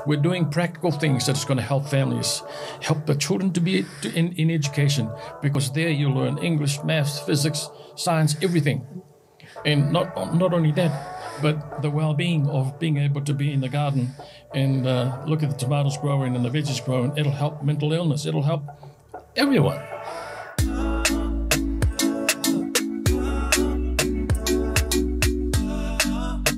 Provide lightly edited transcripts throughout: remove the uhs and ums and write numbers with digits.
We're doing practical things that's going to help families, help the children to be in education, because there you learn English, maths, physics, science, everything. And not only that, but the well-being of being able to be in the garden and look at the tomatoes growing and the veggies growing. It'll help mental illness. It'll help everyone.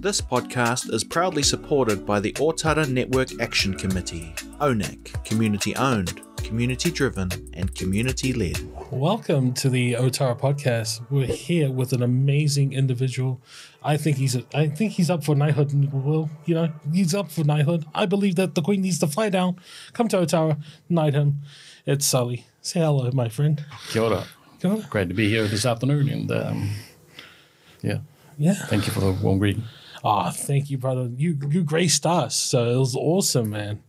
This podcast is proudly supported by the Ōtara Network Action Committee, ōNAC Community-Owned, community-driven, and community-led. Welcome to the Otara podcast. We're here with an amazing individual. I think he's up for knighthood. Will, he's up for knighthood. I believe that the Queen needs to fly down, come to Otara, knight him. It's Sully. Say hello, my friend. Kia ora. Kia ora. Great to be here this afternoon, and yeah. Thank you for the warm greeting. Oh, thank you, brother. You graced us, so it was awesome, man.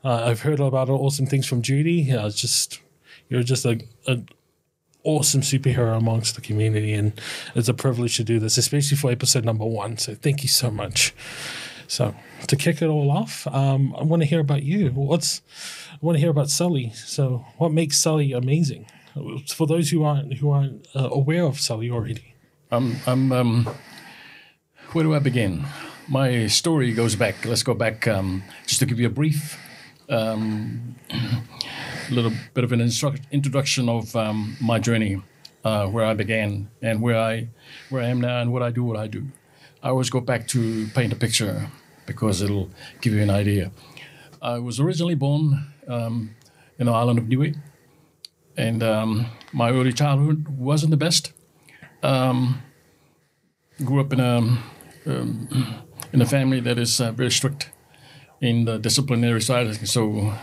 I've heard about awesome things from Judy. You're just an awesome superhero amongst the community, and it's a privilege to do this, especially for episode number 1. So thank you so much. So to kick it all off, I want to hear about you. I want to hear about Sully. So what makes Sully amazing? For those who aren't aware of Sully already. Where do I begin? My story goes back. Let's go back just to give you a brief, little bit of an introduction of my journey, where I began and where I am now and what I do. I always go back to paint a picture because it'll give you an idea. I was originally born in the Island of Niue, and my early childhood wasn't the best. Grew up in a family that is very strict in the disciplinary side. So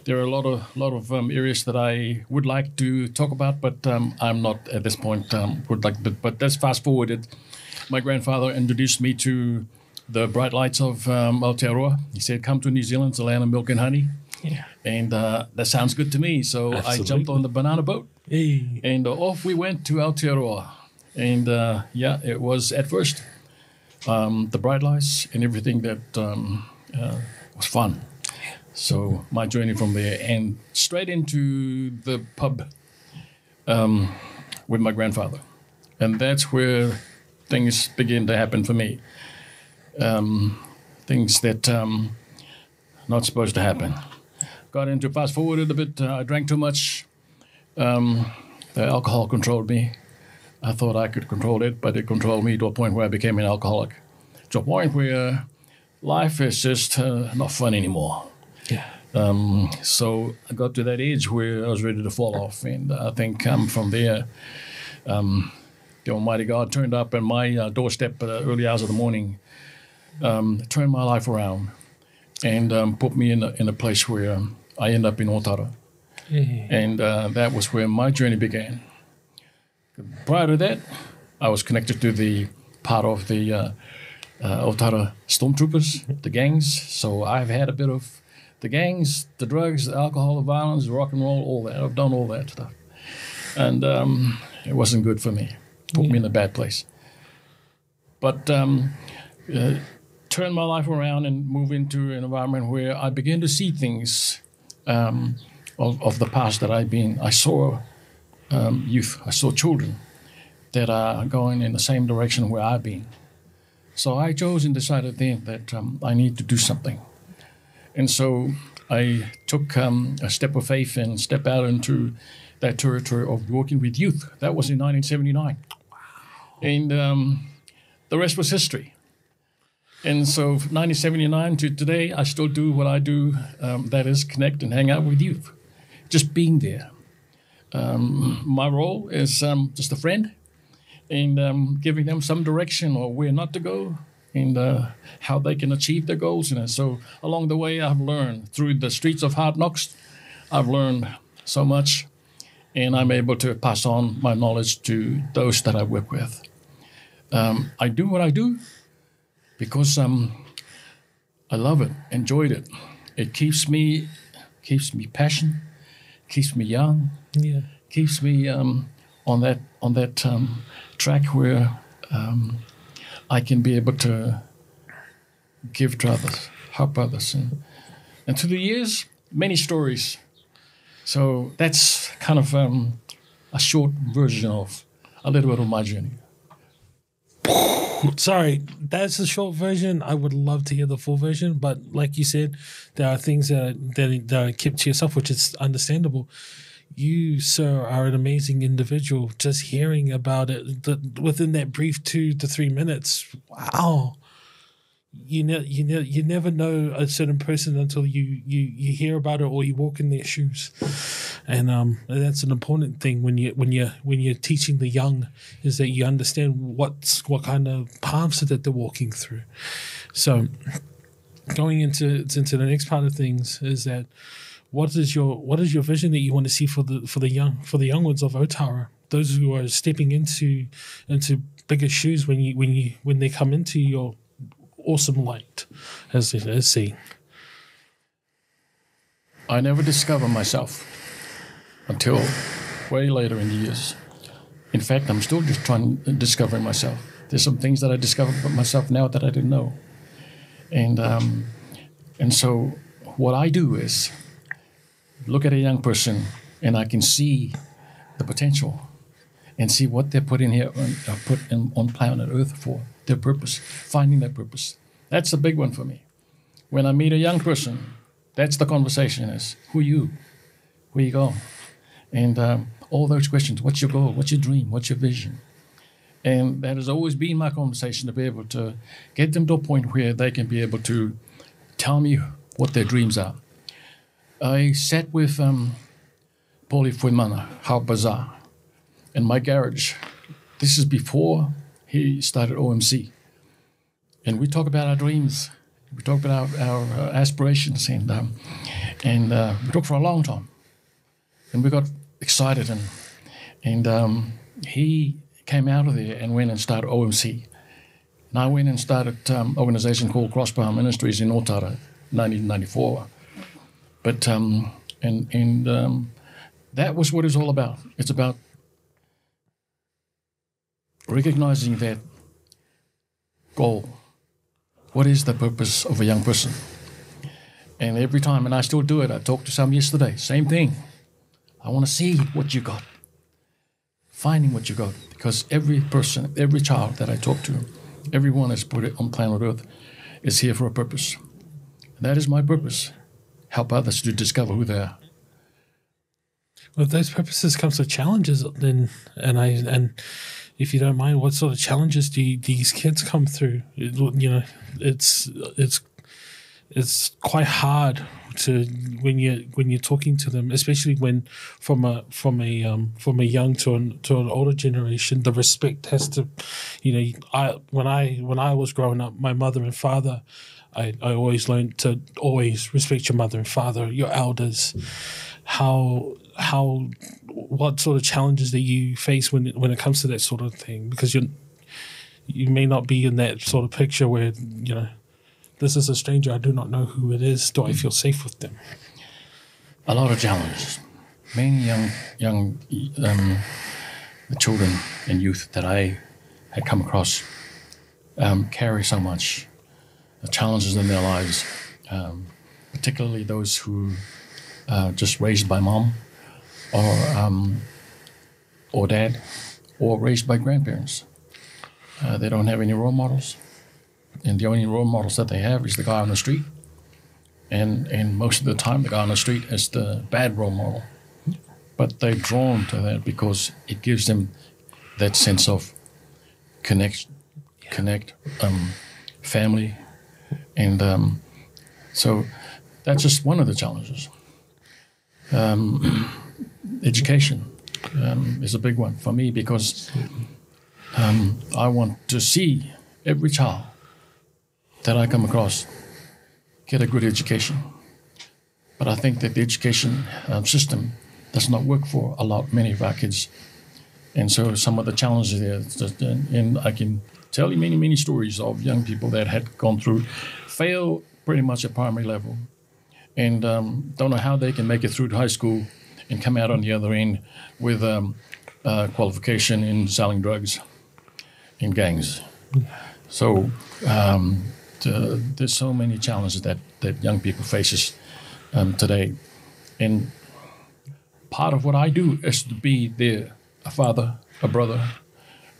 there are a lot of areas that I would like to talk about, but I'm not at this point But let's fast forward. My grandfather introduced me to the bright lights of Aotearoa. He said, "Come to New Zealand, it's the land of milk and honey." Yeah. And that sounds good to me. So absolutely. I jumped on the banana boat, and off we went to Aotearoa. And it was at first the bright lights and everything that was fun. So my journey from there and straight into the pub with my grandfather. And that's where things began to happen for me. Things that not supposed to happen. Got into, fast forwarded a bit, I drank too much. The alcohol controlled me. I thought I could control it, but it controlled me to a point where I became an alcoholic. To a point where life is just not fun anymore. Yeah. So I got to that age where I was ready to fall off. And I think from there, the Almighty God turned up at my doorstep at the early hours of the morning, turned my life around, and put me in a place where I ended up in Ōtara. Mm-hmm. And that was where my journey began. Prior to that, I was connected to the part of the Ōtara stormtroopers, the gangs. So I've had a bit of the gangs, the drugs, the alcohol, the violence, the rock and roll, all that. I've done all that stuff. And it wasn't good for me. Put me in a bad place. But turned my life around and moved into an environment where I began to see things of the past that I've been. I saw youth, I saw children that are going in the same direction where I've been. So I chose and decided then that I need to do something. And so I took a step of faith and stepped out into that territory of working with youth. That was in 1979. Wow. And the rest was history. And so from 1979 to today, I still do what I do, that is connect and hang out with youth, just being there. My role is just a friend and giving them some direction or where not to go and how they can achieve their goals. And so along the way, I've learned through the streets of hard knocks, I've learned so much, and I'm able to pass on my knowledge to those that I work with. I do what I do because I love it, enjoyed it. It keeps me passionate, keeps me young, keeps me on that track where I can be able to give to others help others. And through the years, many stories. So that's kind of a short version of a little bit of my journey. Sorry, that's the short version. I would love to hear the full version, but like you said, there are things that are kept to yourself, which is understandable. You, sir, are an amazing individual. Just hearing about it within that brief 2 to 3 minutes, wow. You never know a certain person until you hear about it or you walk in their shoes, and that's an important thing when you're teaching the young, is that you understand what kind of paths that they're walking through. So going into the next part of things is that what is your vision that you want to see for the young ones of Ōtara, those who are stepping into bigger shoes when they come into your awesome light, as seen. I never discovered myself until way later in the years. In fact, I'm still just discovering myself. There's some things that I discovered about myself now that I didn't know. And so what I do is look at a young person and I can see the potential and see what they're put in here, on planet Earth for, their purpose, finding their purpose. That's a big one for me. When I meet a young person, that's the conversation is, who are you? Where you going? And all those questions, what's your goal? What's your dream? What's your vision? And that has always been my conversation, to be able to get them to a point where they can be able to tell me what their dreams are. I sat with Paulie Fuimana, how bizarre, in my garage. This is before he started OMC. And we talk about our dreams. We talk about our aspirations. And we talked for a long time. And we got excited. And he came out of there and went and started OMC. And I went and started an organization called Crosspower Ministries in Ōtara, 1994. But that was what it's all about. It's about recognizing that goal. What is the purpose of a young person? And every time, and I still do it, I talked to some yesterday, same thing. I want to see what you got. Finding what you got. Because every person, every child that I talk to, everyone that's put it on planet Earth is here for a purpose. And that is my purpose. Help others to discover who they are. Well, those purposes comes with challenges then, and if you don't mind, what sort of challenges do these kids come through? It's quite hard to when you're talking to them, especially when from a young to an older generation, the respect has to, when I was growing up, my mother and father, I always learned to always respect your mother and father, your elders. What sort of challenges that you face when it comes to that sort of thing? Because you may not be in that sort of picture where, this is a stranger, I do not know who it is. Do I feel safe with them? A lot of challenges. Many young children and youth that I had come across carry so much challenges in their lives, particularly those who just raised by mom or dad, or raised by grandparents. They don't have any role models, and the only role models that they have is the guy on the street. And most of the time, the guy on the street is the bad role model. But they're drawn to that because it gives them that sense of connect, family, and so that's just one of the challenges. Education is a big one for me because I want to see every child that I come across get a good education. But I think that the education system does not work for many of our kids. And so some of the challenges there, and I can tell you many, many stories of young people that had gone through, failed pretty much at primary level, and don't know how they can make it through to high school and come out on the other end with qualification in selling drugs in gangs. So there's so many challenges that young people faces today, and part of what I do is to be there, a father, a brother,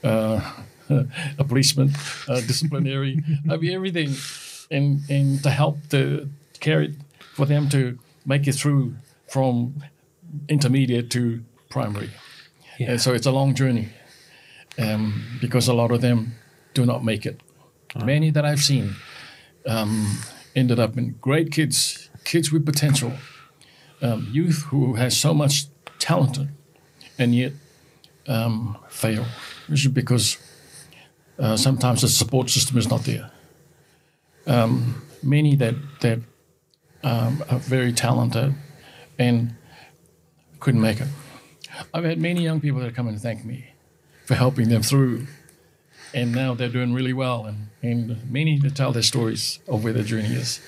a policeman, disciplinary, I mean everything, and to help to carry for them to make it through from intermediate to primary. Yeah. And so it's a long journey, because a lot of them do not make it. Many that I've seen ended up in great kids with potential, youth who has so much talent and yet fail, which is because sometimes the support system is not there. Many that are very talented and couldn't make it. I've had many young people that come and thank me for helping them through, and now they're doing really well, and many that tell their stories of where their journey is.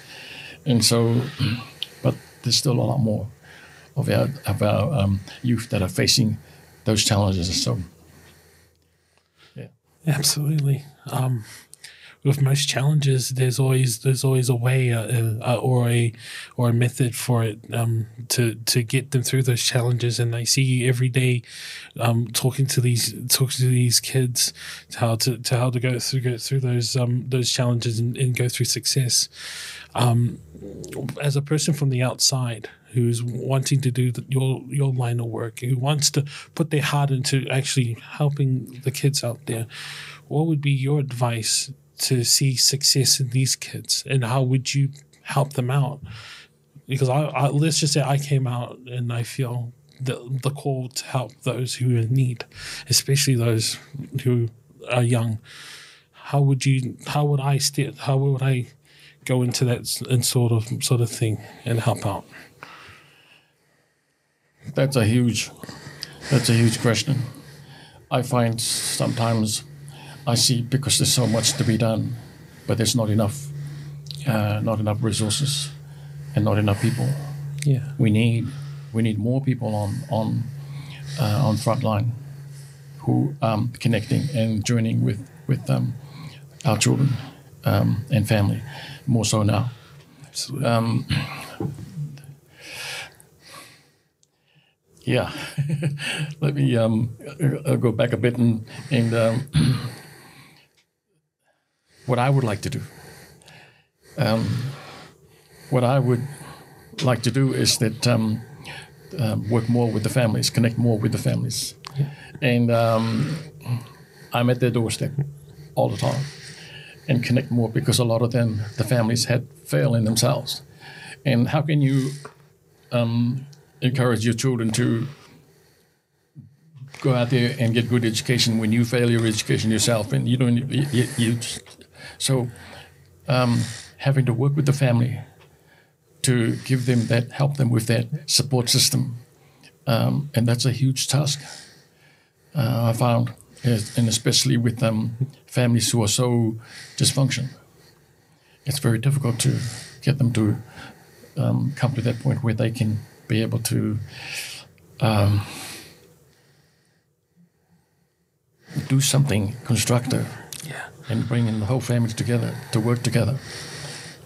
And so, but there's still a lot more of our youth that are facing those challenges. So, yeah. Absolutely. With most challenges, there's always a way or a method for it to get them through those challenges. And I see you every day talking to these kids how to go through those challenges and go through success. As a person from the outside who's wanting to do your line of work, who wants to put their heart into actually helping the kids out there, what would be your advice to see success in these kids, and how would you help them out? Because I let's just say I came out and I feel the call to help those who are in need, especially those who are young. How would I go into that and sort of thing and help out? That's a huge question. I find sometimes I see, because there's so much to be done, but there's not enough resources and not enough people. Yeah, we need more people on frontline who connecting and joining with our children and family, more so now. Absolutely. Yeah, let me go back a bit and what I would like to do. What I would like to do is that work more with the families, connect more with the families. Yeah. And I'm at their doorstep all the time and connect more, because a lot of them, the families had failed in themselves. And how can you encourage your children to go out there and get good education when you fail your education yourself, and you don't so having to work with the family to give them that, help them with that support system, and that's a huge task, I found, and especially with families who are so dysfunctional. It's very difficult to get them to come to that point where they can be able to do something constructive. Yeah. And bringing the whole family together to work together.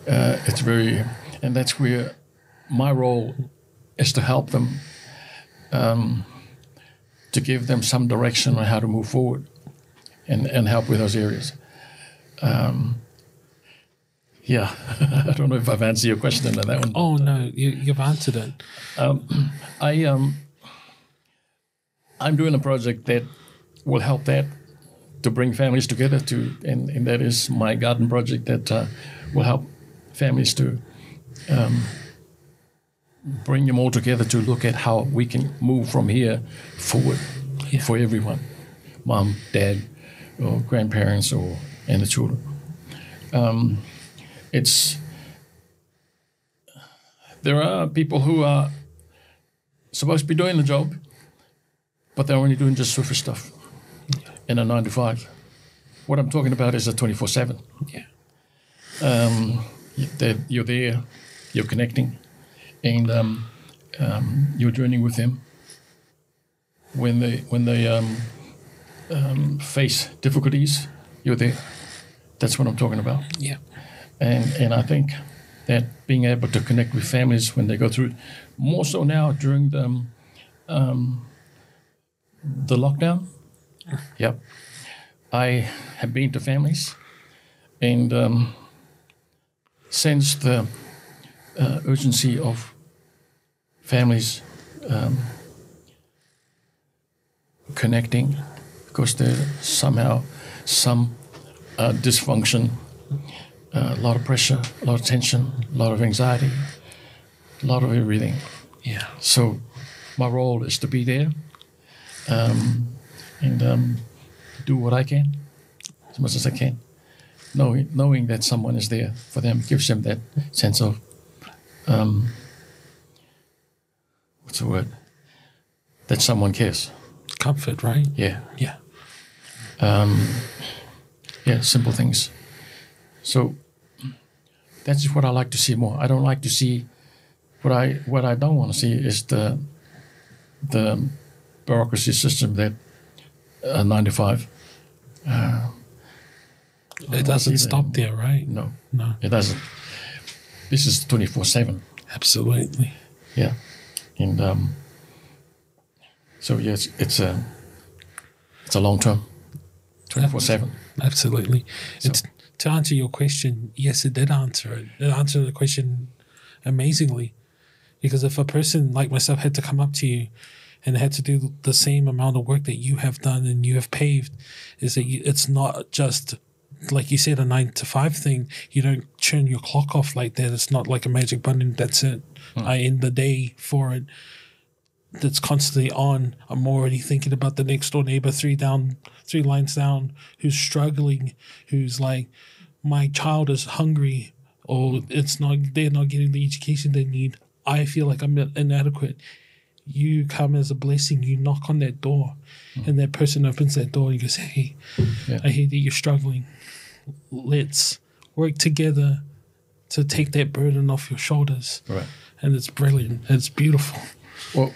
And that's where my role is, to help them, to give them some direction on how to move forward, and help with those areas. Yeah, I don't know if I've answered your question on that one. Oh no, you've answered it. I'm doing a project that will help that, to bring families together, and that is my garden project that will help families to bring them all together to look at how we can move from here forward for everyone, mom, dad, or grandparents, and the children. There are people who are supposed to be doing the job, but they're only doing just surface stuff in a 9 to 5. What I'm talking about is a 24/7. Yeah. You're there, you're connecting, and you're journeying with them when they face difficulties. You're there. That's what I'm talking about. Yeah. And I think that being able to connect with families when they go through, more so now during the lockdown. Yep. I have been to families and sensed the urgency of families connecting, because there's somehow some dysfunction, a lot of pressure, a lot of tension, a lot of anxiety, a lot of everything. Yeah. So my role is to be there and do what I can, as much as I can. Knowing that someone is there for them gives them that sense of, what's the word? That someone cares. Comfort, right? Yeah. Yeah. Yeah, simple things. So that's what I like to see more. I don't like to see, what I don't want to see is the bureaucracy system that 9 to 5. It doesn't stop there, right? No, No. it doesn't. This is 24/7. Absolutely. Yeah, and so yes, it's a long term, 24/7. Absolutely. So- It's, to answer your question, yes, it did answer it. It answered the question amazingly. Because if a person like myself had to come up to you and had to do the same amount of work that you have done and you have paved, is that it's not just, like you said, a 9 to 5 thing. You don't turn your clock off like that. It's not like a magic button. That's it. I end the day for it. That's constantly on. I'm already thinking about the next door neighbor, 3 lines down, who's struggling, who's like, my child is hungry, or they're not getting the education they need. I feel like I'm inadequate. You come as a blessing. You knock on that door, and that person opens that door and goes, hey, I hear that you're struggling. Let's work together to take that burden off your shoulders. Right. And it's brilliant. It's beautiful. Well,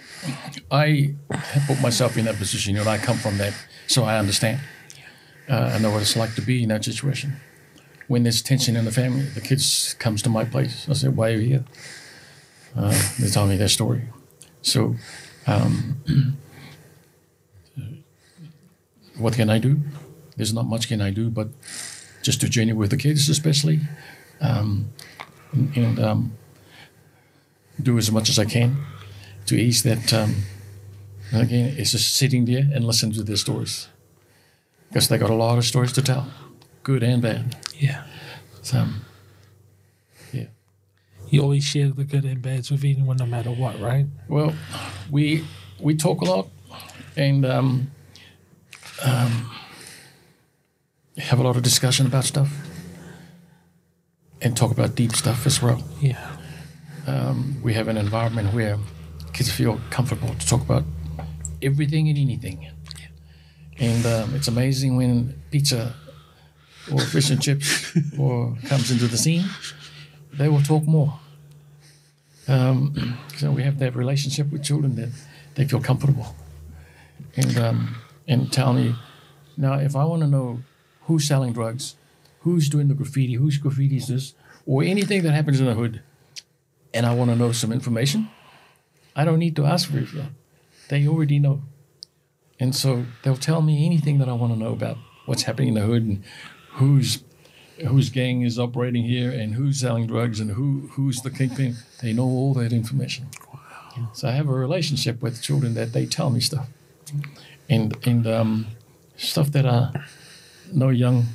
I have put myself in that position. I come from that, so I understand. I know what it's like to be in that situation. When there's tension in the family, the kids comes to my place. I say, why are you here? They tell me their story. So what can I do? There's not much can I do, but just to journey with the kids especially, and do as much as I can to ease that. Again, it's just sitting there and listening to their stories, because they got a lot of stories to tell, good and bad. Yeah. So, yeah. You always share the good and bads with anyone, no matter what, right? Well, we talk a lot, and have a lot of discussion about stuff, and talk about deep stuff as well. Yeah. We have an environment where kids feel comfortable to talk about everything and anything. And it's amazing when pizza or fish and chips or comes into the scene, they will talk more. So we have that relationship with children that they feel comfortable. And tell me, now if I want to know who's selling drugs, who's doing the graffiti, whose graffiti is this, or anything that happens in the hood, and I want to know some information, I don't need to ask for it. They already know. And so they'll tell me anything that I want to know about what's happening in the hood and whose gang is operating here and who's selling drugs and who's the kingpin. They know all that information. Wow. So I have a relationship with children that they tell me stuff. And stuff that no young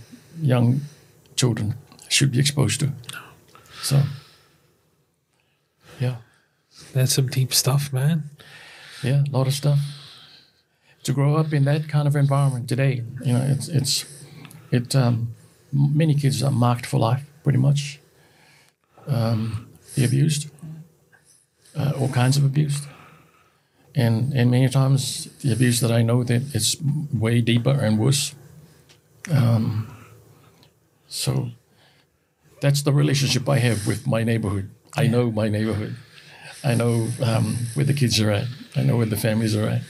children should be exposed to. So, yeah. That's some deep stuff, man. Yeah, a lot of stuff. To grow up in that kind of environment today, many kids are marked for life, pretty much. They're abused, all kinds of abuse. And many times the abuse that I know, that it's way deeper and worse. So that's the relationship I have with my neighborhood. I know my neighborhood. I know where the kids are at. I know where the families are at.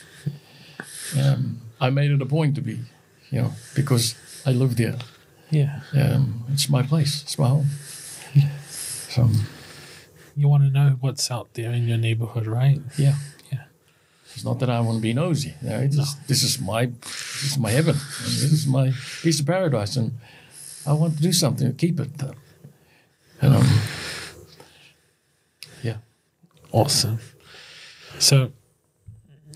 I made it a point to be, because I live there. Yeah. It's my place. It's my home. So, You want to know what's out there in your neighborhood, right? yeah. Yeah. It's not that I want to be nosy. This is my heaven. This is my piece of paradise, and I want to do something to keep it. Yeah. Awesome. So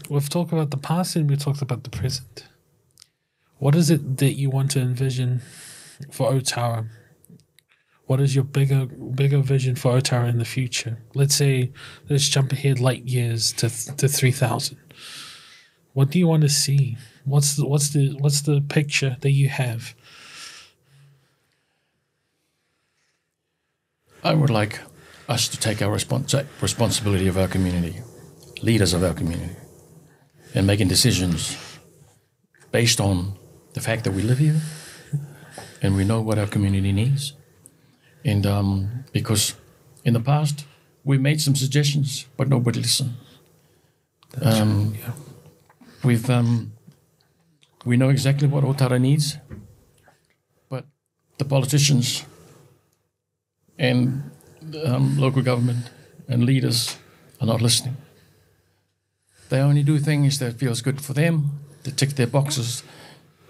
we've talked about the past and we've talked about the present. What is it that you want to envision for Ōtara? What is your bigger vision for Ōtara in the future? Let's jump ahead light years to 3000. What do you want to see? What's the picture that you have? I would like us to take our responsibility of our community, leaders of our community, and making decisions based on the fact that we live here and we know what our community needs. And because in the past, we made some suggestions, but nobody listened. We know exactly what Ōtara needs, but the politicians and local government and leaders are not listening. They only do things that feels good for them, to tick their boxes,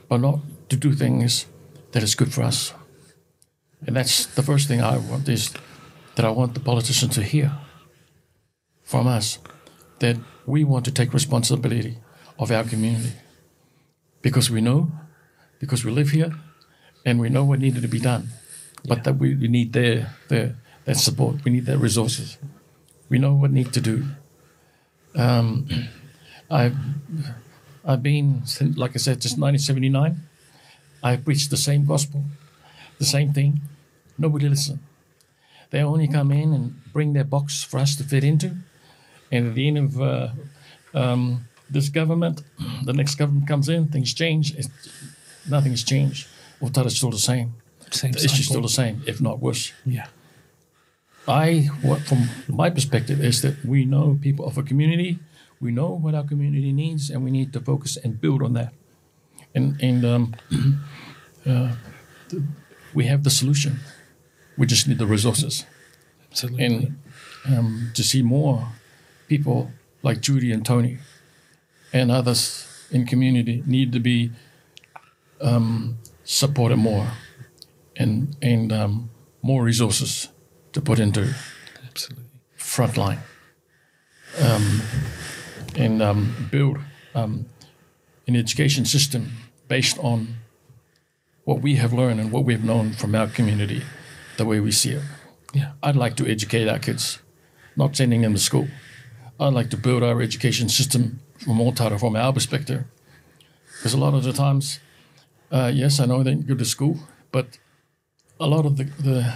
but not to do things that is good for us. And that's the first thing I want, is that I want the politicians to hear from us that we want to take responsibility of our community. Because we live here, and we know what needed to be done. But that we need their support. We need their resources. We know what need to do. I've been, like I said, since 1979. I've preached the same gospel, the same thing. Nobody listened. They only come in and bring their box for us to fit into. And at the end of this government, the next government comes in, things change. Nothing's changed. Ōtara's still the same. Same The issue's cycle. still the same, if not worse. Yeah. From my perspective, is that we know people of a community, we know what our community needs, and we need to focus and build on that. And we have the solution. We just need the resources. Absolutely. And to see more people like Judy and Tony and others in community need to be supported more, and more resources to put into Absolutely. frontline, and build an education system based on what we have learned and what we've known from our community, the way we see it. Yeah. I'd like to educate our kids, not sending them to school. I'd like to build our education system from Ōtara, from our perspective. Because a lot of the times, yes, I know they go to school, but a lot of the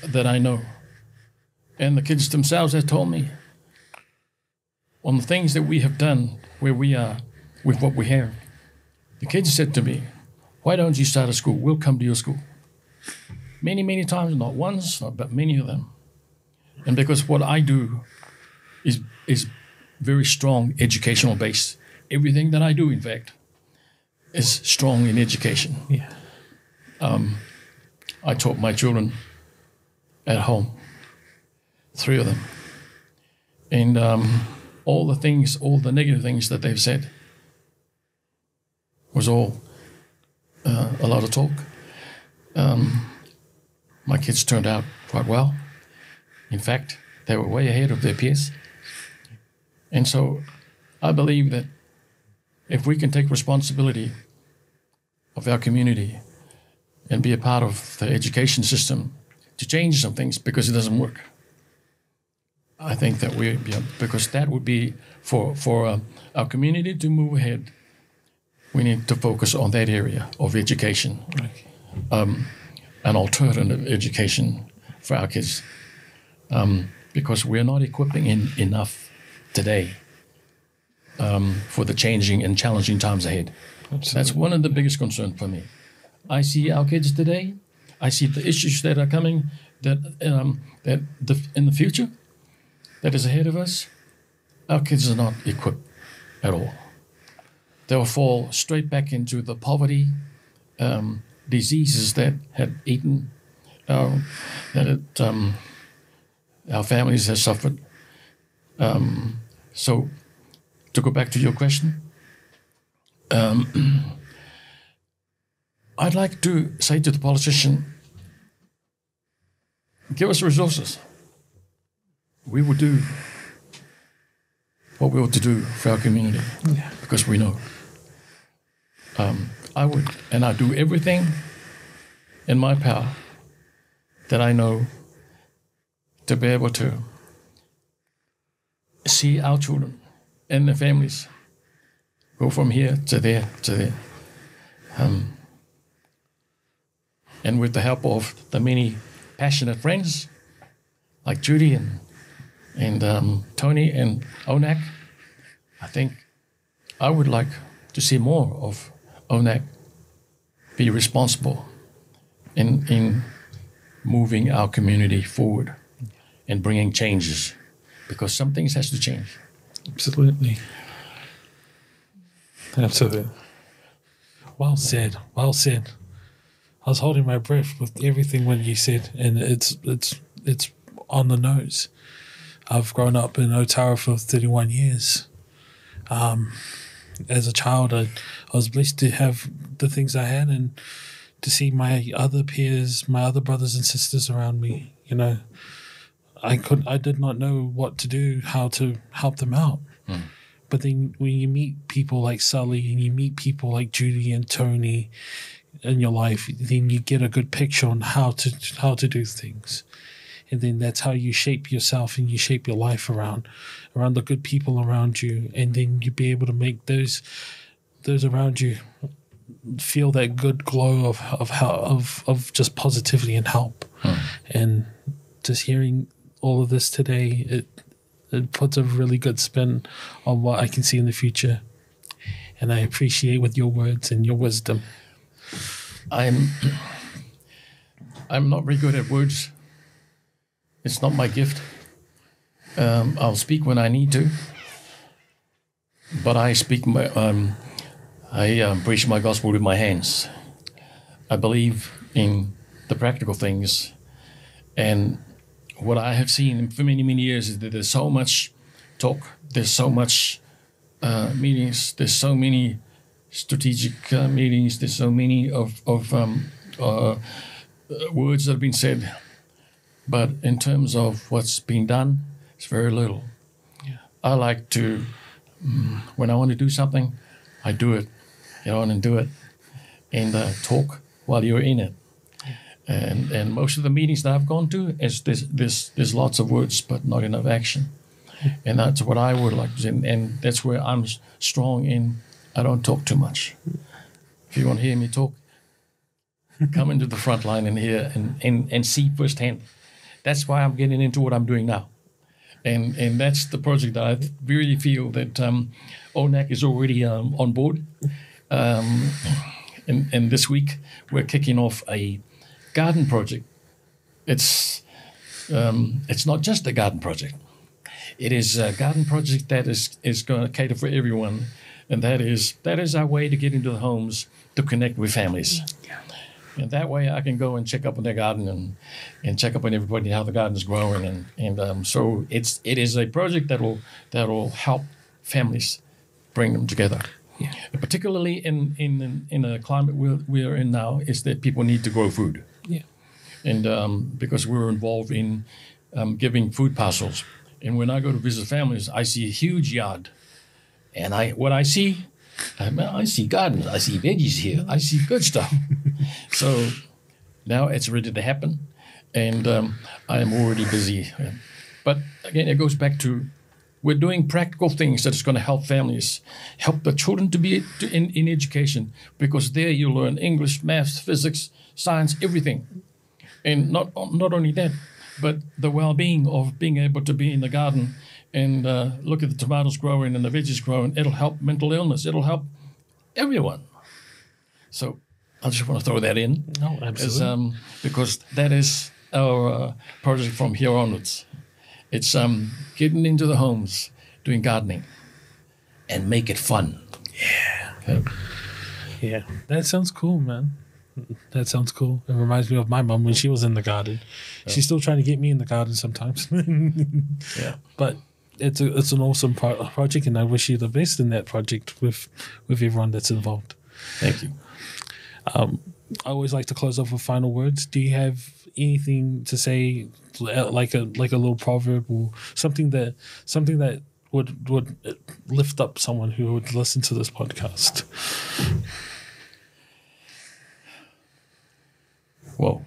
that I know, and the kids themselves have told me, on the things that we have done where we are with what we have, the kids said to me, why don't you start a school? We'll come to your school. Many, many times, not once, but many of them. And because what I do is very strong educational based. Everything that I do, in fact, is strong in education. Yeah. I taught my children at home, 3 of them. And all the negative things that they've said was all a lot of talk. My kids turned out quite well. In fact, they were way ahead of their peers. And so I believe that if we can take responsibility of our community and be a part of the education system to change some things because it doesn't work, I think that because that would be for our community to move ahead, we need to focus on that area of education, an alternative education for our kids, because we're not equipping enough today for the changing and challenging times ahead. Absolutely. That's one of the biggest concerns for me. I see our kids today. I see the issues that are coming, in the future, that is ahead of us. Our kids are not equipped at all. They'll fall straight back into the poverty, diseases that had eaten, that had Our families have suffered. So, to go back to your question, I'd like to say to the politician, give us resources. We will do what we ought to do for our community, because we know. I would, and I do everything in my power that I know to be able to see our children and their families go from here to there to there. And with the help of the many passionate friends like Judy and Tony and ŌNAC, I think I would like to see more of ŌNAC be responsible in moving our community forward and bringing changes, because some things has to change. Absolutely. Absolutely. Well said. Well said. I was holding my breath with everything when you said, and it's on the nose. I've grown up in Otara for 31 years. As a child, I was blessed to have the things I had and to see my other peers, my other brothers and sisters around me. You know, I did not know what to do, how to help them out. But then when you meet people like Sully and you meet people like Judy and Tony in your life, then you get a good picture on how to do things. And then that's how you shape yourself and you shape your life around the good people around you. And then you be able to make those around you feel that good glow of just positivity and help. And just hearing all of this today, it puts a really good spin on what I can see in the future. And I appreciate with your words and your wisdom. I'm not very good at words. It's not my gift. I'll speak when I need to, but I speak I preach my gospel with my hands. I believe in the practical things, and what I have seen for many, many years is that there's so much talk, there's so much meetings, there's so many strategic meetings, there's so many of words that have been said, but in terms of what's been done, it's very little. Yeah. I like to, when I want to do something, I do it. Get on and do it, and talk while you're in it. And most of the meetings that I've gone to, there's lots of words but not enough action, and that's what I would like to do. And that's where I'm strong in. I don't talk too much. If you want to hear me talk, come into the front line and hear and see firsthand. That's why I'm getting into what I'm doing now, and that's the project that I really feel that ŌNAC is already on board. And this week we're kicking off a garden project. It's not just a garden project. It is a garden project that is going to cater for everyone, and that is our way to get into the homes to connect with families. Yeah. And that way I can go and check up on their garden and check up on everybody how the garden is growing, and so it is a project that will help families, bring them together. Yeah. Particularly in a climate we are in now, is that people need to grow food. Yeah. And because we're involved in giving food parcels, and when I go to visit families, I see a huge yard, and I see gardens, I see veggies here, I see good stuff. So now it's ready to happen, and I am already busy. But again, it goes back to, we're doing practical things that is going to help families, help the children to be in education, because there you learn English, maths, physics, science, everything. And not only that, but the well-being of being able to be in the garden and look at the tomatoes growing and the veggies growing. It'll help mental illness. It'll help everyone. So I just want to throw that in. No, absolutely. Because that is our project from here onwards. It's getting into the homes, doing gardening, and make it fun. Yeah. Yeah. That sounds cool, man. That sounds cool. It reminds me of my mum when she was in the garden. She's still trying to get me in the garden sometimes. Yeah. But it's an awesome project, and I wish you the best in that project with everyone that's involved. Thank you. I always like to close off with final words. Do you have anything to say, like a little proverb or something that would lift up someone who would listen to this podcast? Well,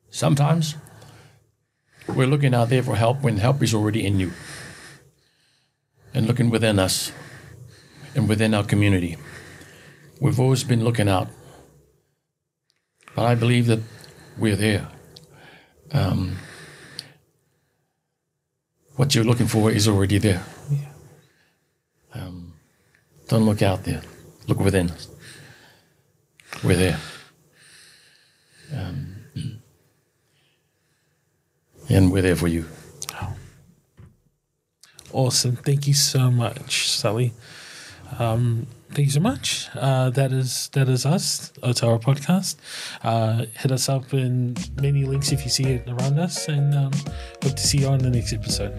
sometimes we're looking out there for help when help is already in you, and looking within us and within our community. We've always been looking out, but I believe that we're there. What you're looking for is already there. Don't look out there. Look within. We're there. And we're there for you. Awesome. Thank you so much, Sully. Thank you so much. That is us, Ōtara Podcast. Hit us up in many links if you see it around us, and hope to see you on the next episode.